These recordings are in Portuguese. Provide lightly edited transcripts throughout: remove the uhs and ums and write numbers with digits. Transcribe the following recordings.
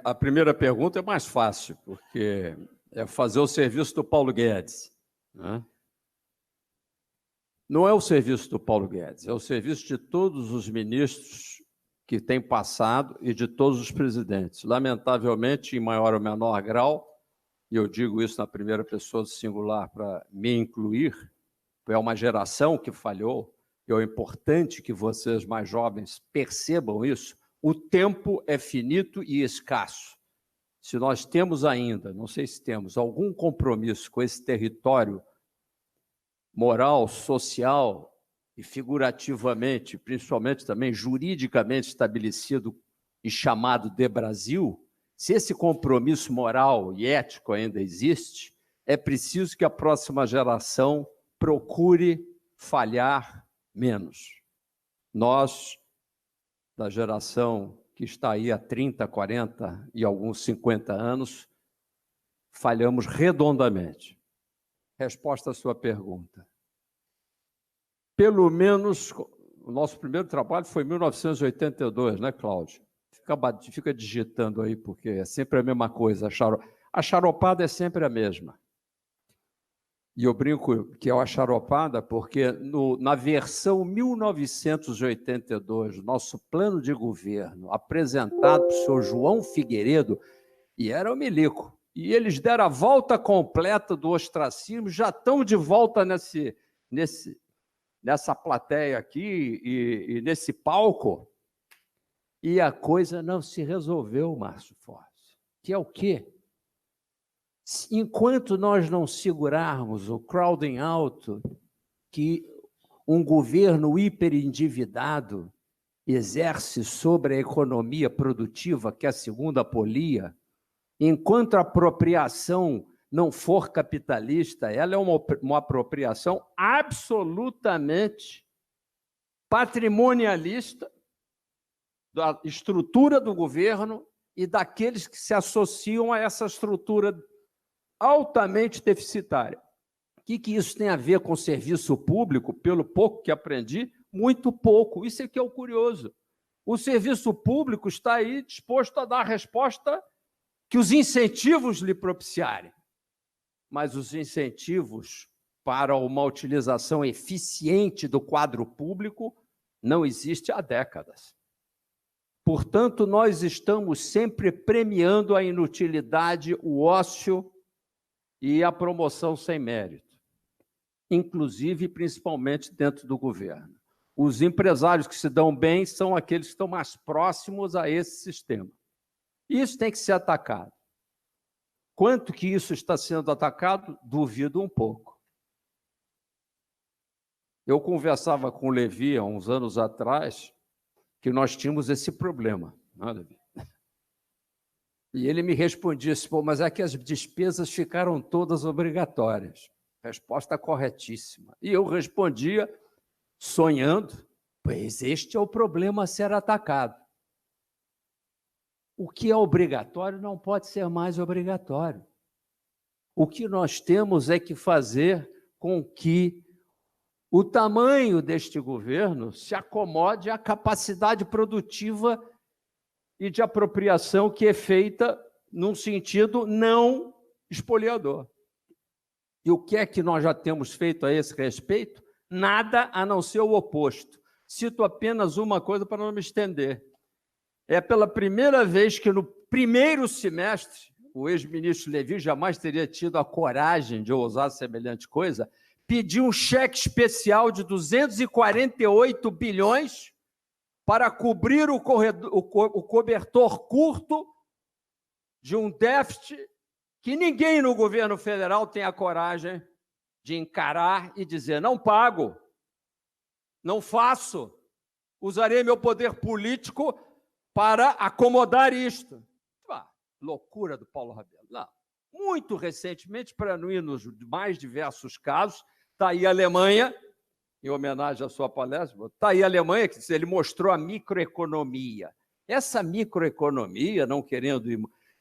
A primeira pergunta é mais fácil, porque é fazer o serviço do Paulo Guedes, né? Não é o serviço do Paulo Guedes, é o serviço de todos os ministros que têm passado e de todos os presidentes. Lamentavelmente, em maior ou menor grau, e eu digo isso na primeira pessoa do singular para me incluir, é uma geração que falhou, e é importante que vocês mais jovens percebam isso. O tempo é finito e escasso. Se nós temos ainda, não sei se temos, algum compromisso com esse território moral, social e figurativamente, principalmente também juridicamente estabelecido e chamado de Brasil, se esse compromisso moral e ético ainda existe, é preciso que a próxima geração procure falhar menos. Nós, da geração que está aí há 30, 40 e alguns 50 anos, falhamos redondamente. Resposta à sua pergunta. Pelo menos, o nosso primeiro trabalho foi em 1982, né, Cláudio? Fica digitando aí, porque é sempre a mesma coisa. A charopada é sempre a mesma. E eu brinco que é uma charopada porque na versão 1982, nosso plano de governo, apresentado para o senhor João Figueiredo, e era o milico, e eles deram a volta completa do ostracismo, já estão de volta nessa plateia aqui e nesse palco, e a coisa não se resolveu, Márcio Forte. Que é o quê? Enquanto nós não segurarmos o crowding out que um governo hiperendividado exerce sobre a economia produtiva, que é a segunda polia, enquanto a apropriação não for capitalista, ela é uma apropriação absolutamente patrimonialista da estrutura do governo e daqueles que se associam a essa estrutura altamente deficitária. O que isso tem a ver com serviço público? Pelo pouco que aprendi, muito pouco. Isso é que é o curioso. O serviço público está aí disposto a dar a resposta que os incentivos lhe propiciarem. Mas os incentivos para uma utilização eficiente do quadro público não existem há décadas. Portanto, nós estamos sempre premiando a inutilidade, o ócio e a promoção sem mérito, inclusive, principalmente, dentro do governo. Os empresários que se dão bem são aqueles que estão mais próximos a esse sistema. Isso tem que ser atacado. Quanto que isso está sendo atacado? Duvido um pouco. Eu conversava com o Levi há uns anos atrás que nós tínhamos esse problema, não é, Levi? E ele me respondia assim, pô, mas é que as despesas ficaram todas obrigatórias. Resposta corretíssima. E eu respondia, sonhando, pois este é o problema a ser atacado. O que é obrigatório não pode ser mais obrigatório. O que nós temos é que fazer com que o tamanho deste governo se acomode à capacidade produtiva e de apropriação que é feita num sentido não espoliador. E o que é que nós já temos feito a esse respeito? Nada a não ser o oposto. Cito apenas uma coisa para não me estender. É pela primeira vez que no primeiro semestre, o ex-ministro Levi jamais teria tido a coragem de ousar semelhante coisa, pediu um cheque especial de 248 bilhões para cobrir o cobertor curto de um déficit que ninguém no governo federal tem a coragem de encarar e dizer, não pago, não faço, usarei meu poder político para acomodar isto. Loucura do Paulo Rabelo. Não. Muito recentemente, para não ir nos mais diversos casos, está aí a Alemanha, em homenagem à sua palestra, está aí a Alemanha, que ele mostrou a microeconomia. Essa microeconomia, não querendo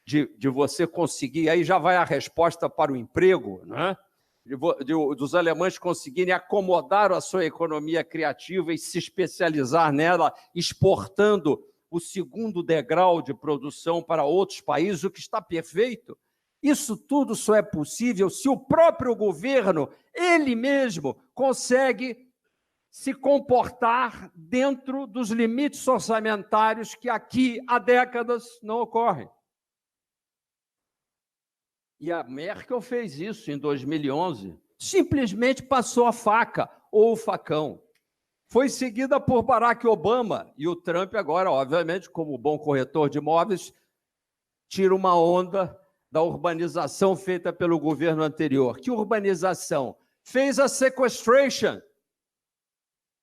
de você conseguir, aí já vai a resposta para o emprego, né? Dos alemães conseguirem acomodar a sua economia criativa e se especializar nela, exportando o segundo degrau de produção para outros países, o que está perfeito. Isso tudo só é possível se o próprio governo, ele mesmo, consegue se comportar dentro dos limites orçamentários que aqui há décadas não ocorrem. E a Merkel fez isso em 2011. Simplesmente passou a faca ou o facão. Foi seguida por Barack Obama, e o Trump agora, obviamente, como bom corretor de imóveis, tira uma onda da urbanização feita pelo governo anterior. Que urbanização? Fez a sequestration.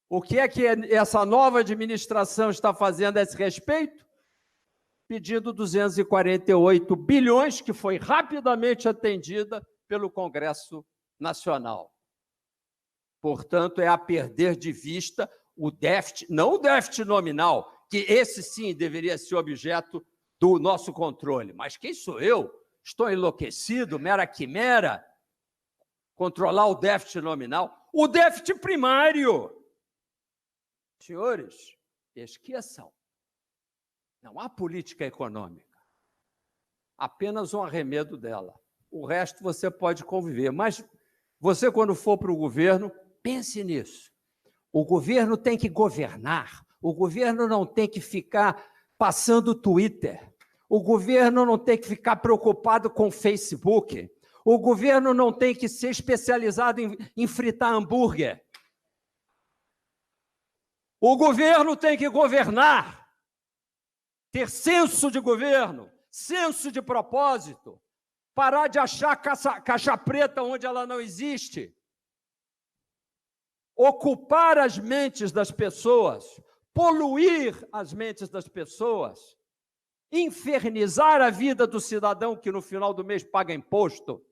O que é que essa nova administração está fazendo a esse respeito? Pedindo 248 bilhões, que foi rapidamente atendida pelo Congresso Nacional. Portanto, é a perder de vista o déficit, não o déficit nominal, que esse sim deveria ser objeto do nosso controle. Mas quem sou eu? Estou enlouquecido, mera quimera, controlar o déficit nominal? O déficit primário. Senhores, esqueçam. Não há política econômica. Apenas um arremedo dela. O resto você pode conviver. Mas você, quando for para o governo, pense nisso. O governo tem que governar. O governo não tem que ficar passando Twitter. O governo não tem que ficar preocupado com Facebook. O governo não tem que ser especializado em fritar hambúrguer. O governo tem que governar, ter senso de governo, senso de propósito, parar de achar caixa preta onde ela não existe, ocupar as mentes das pessoas, poluir as mentes das pessoas, infernizar a vida do cidadão que no final do mês paga imposto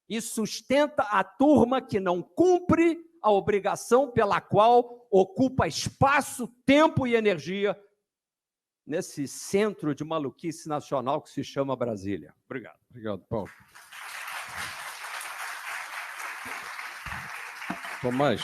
e sustenta a turma que não cumpre a obrigação pela qual ocupa espaço, tempo e energia nesse centro de maluquice nacional que se chama Brasília. Obrigado. Obrigado, Paulo. Tomás.